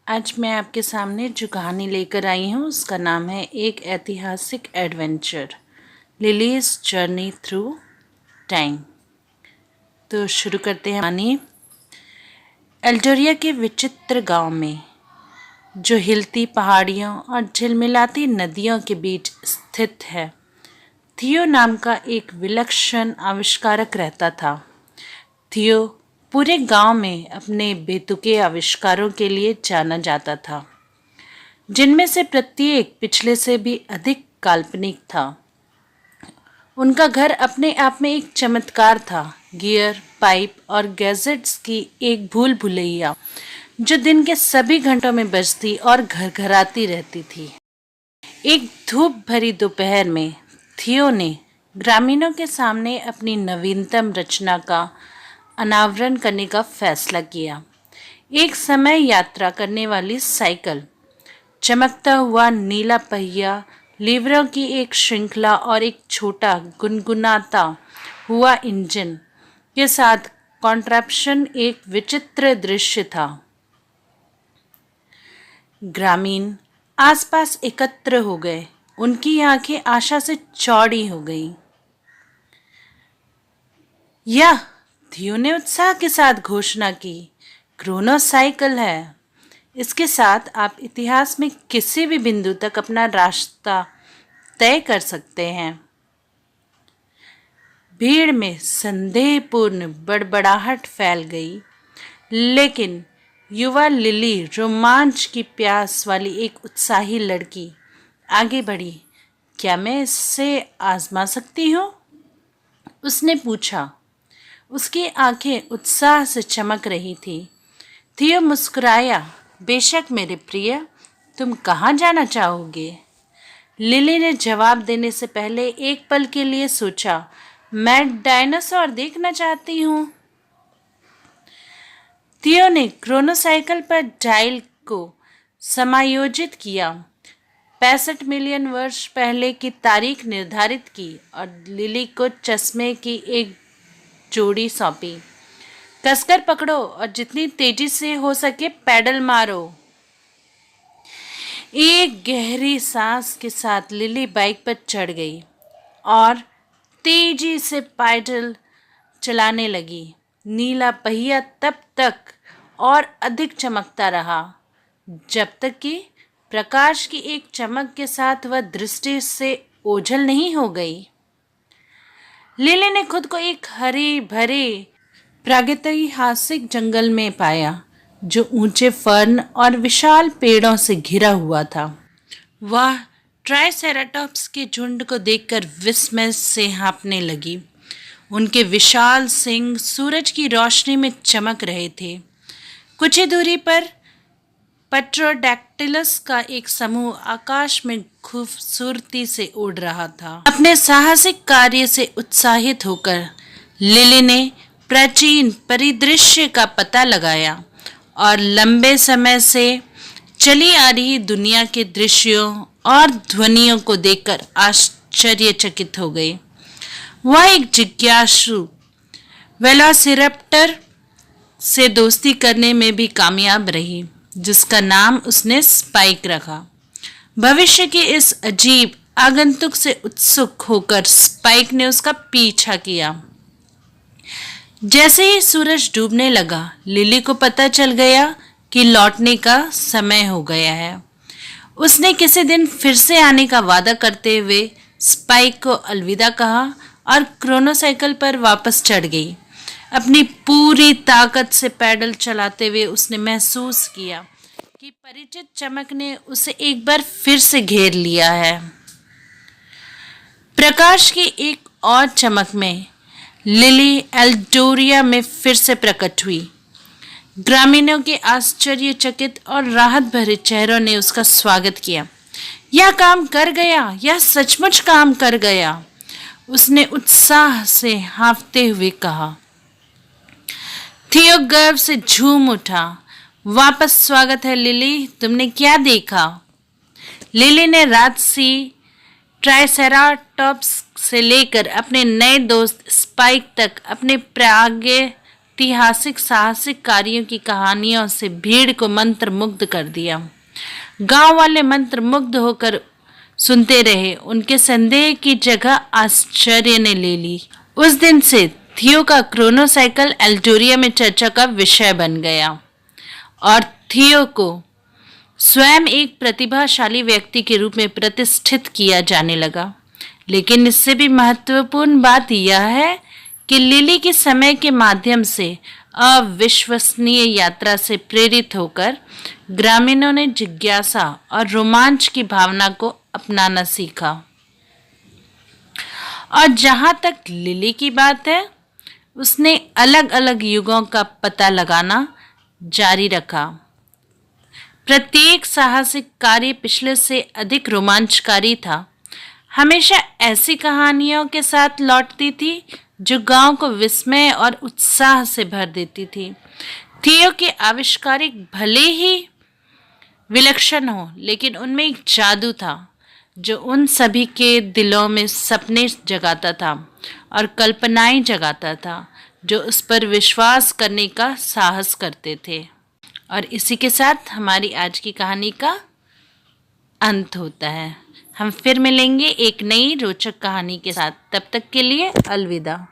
आज मैं आपके सामने जो कहानी लेकर आई हूँ उसका नाम है एक ऐतिहासिक adventure, lilies journey through time. तो शुरू करते हैं कहानी। एल्डोरिया के विचित्र गांव में, जो हिलती पहाड़ियों और झिलमिलाती नदियों के बीच स्थित है, थियो नाम का एक विलक्षण आविष्कारक रहता था। थियो पूरे गांव में अपने बेतुके आविष्कारों के लिए जाना जाता था, जिनमें से प्रत्येक पिछले से भी अधिक काल्पनिक था। उनका घर अपने आप में एक चमत्कार था, गियर, पाइप और गैजेट्स की एक भूल भुलैया जो दिन के सभी घंटों में बजती और घरघराती रहती थी। एक धूप भरी दोपहर में थियो ने ग्रामीणों के सामने अपनी नवीनतम रचना का अनावरण करने का फैसला किया। एक समय यात्रा करने वाली साइकिल, चमकता हुआ नीला पहिया, लीवरों की एक श्रृंखला और एक छोटा गुनगुनाता हुआ इंजन के साथ कॉन्ट्रैप्शन एक विचित्र दृश्य था। ग्रामीण आसपास एकत्र हो गए। उनकी आंखें आशा से चौड़ी हो गईं। यह, थियो ने उत्साह के साथ घोषणा की, क्रोनोसाइकिल है। इसके साथ आप इतिहास में किसी भी बिंदु तक अपना रास्ता तय कर सकते हैं। भीड़ में संदेहपूर्ण बड़बड़ाहट फैल गई, लेकिन युवा लिली, रोमांच की प्यास वाली एक उत्साही लड़की, आगे बढ़ी। क्या मैं इससे आजमा सकती हूँ? उसने पूछा। उसकी आंखें उत्साह से चमक रही थी। थियो मुस्कुराया। बेशक मेरे प्रिय, तुम कहाँ जाना चाहोगे? लिली ने जवाब देने से पहले एक पल के लिए सोचा। मैं डायनासोर देखना चाहती हूँ। थियो ने क्रोनोसाइकिल पर डायल को समायोजित किया, 65 मिलियन वर्ष पहले की तारीख निर्धारित की और लिली को चश्मे की एक जोड़ी सौंपी। कसकर पकड़ो और जितनी तेजी से हो सके पैडल मारो। एक गहरी सांस के साथ लिली बाइक पर चढ़ गई और तेजी से पैडल चलाने लगी। नीला पहिया तब तक और अधिक चमकता रहा जब तक कि प्रकाश की एक चमक के साथ वह दृष्टि से ओझल नहीं हो गई। लिली ने खुद को एक हरे भरे प्रागैतिहासिक जंगल में पाया, जो ऊंचे फर्न और विशाल पेड़ों से घिरा हुआ था। वह ट्राइसेराटॉप्स के झुंड को देखकर विस्मय से हाँफने लगी। उनके विशाल सींग सूरज की रोशनी में चमक रहे थे। कुछ ही दूरी पर पेट्रोडैक्टिलस का एक समूह आकाश में खूबसूरती से उड़ रहा था। अपने साहसिक कार्य से उत्साहित होकर लिली ने प्राचीन परिदृश्य का पता लगाया और लंबे समय से चली आ रही दुनिया के दृश्यों और ध्वनियों को देखकर आश्चर्यचकित हो गई। वह एक जिज्ञासु वेलोसिरैप्टर से दोस्ती करने में भी कामयाब रही, जिसका नाम उसने स्पाइक रखा। भविष्य के इस अजीब आगंतुक से उत्सुक होकर स्पाइक ने उसका पीछा किया। जैसे ही सूरज डूबने लगा, लिली को पता चल गया कि लौटने का समय हो गया है। उसने किसी दिन फिर से आने का वादा करते हुए स्पाइक को अलविदा कहा और क्रोनोसाइकिल पर वापस चढ़ गई। अपनी पूरी ताकत से पैडल चलाते हुए उसने महसूस किया कि परिचित चमक ने उसे एक बार फिर से घेर लिया है। प्रकाश की एक और चमक में लिली एल्डोरिया में फिर से प्रकट हुई। ग्रामीणों के आश्चर्यचकित और राहत भरे चेहरों ने उसका स्वागत किया। यह काम कर गया, यह सचमुच काम कर गया, उसने उत्साह से हाँफते हुए कहा। थियो गर्व से झूम उठा। वापस स्वागत है लिली, तुमने क्या देखा? लिली ने राजसी ट्राइसेराटॉप्स से लेकर अपने नए दोस्त स्पाइक तक अपने ऐतिहासिक साहसिक कार्यों की कहानियों से भीड़ को मंत्रमुग्ध कर दिया। गांव वाले मंत्रमुग्ध होकर सुनते रहे। उनके संदेह की जगह आश्चर्य ने ले ली। उस दिन से थियो का क्रोनोसाइकिल एल्टोरिया में चर्चा का विषय बन गया और थियो को स्वयं एक प्रतिभाशाली व्यक्ति के रूप में प्रतिष्ठित किया जाने लगा। लेकिन इससे भी महत्वपूर्ण बात यह है कि लिली के समय के माध्यम से अविश्वसनीय यात्रा से प्रेरित होकर ग्रामीणों ने जिज्ञासा और रोमांच की भावना को अपनाना सीखा। और जहां तक लिली की बात है, उसने अलग अलग युगों का पता लगाना जारी रखा। प्रत्येक साहसिक कार्य पिछले से अधिक रोमांचकारी था। हमेशा ऐसी कहानियों के साथ लौटती थी जो गांव को विस्मय और उत्साह से भर देती थी। थियो के आविष्कारिक भले ही विलक्षण हो, लेकिन उनमें एक जादू था जो उन सभी के दिलों में सपने जगाता था और कल्पनाएं जगाता था, जो उस पर विश्वास करने का साहस करते थे। और इसी के साथ हमारी आज की कहानी का अंत होता है। हम फिर मिलेंगे एक नई रोचक कहानी के साथ। तब तक के लिए अलविदा।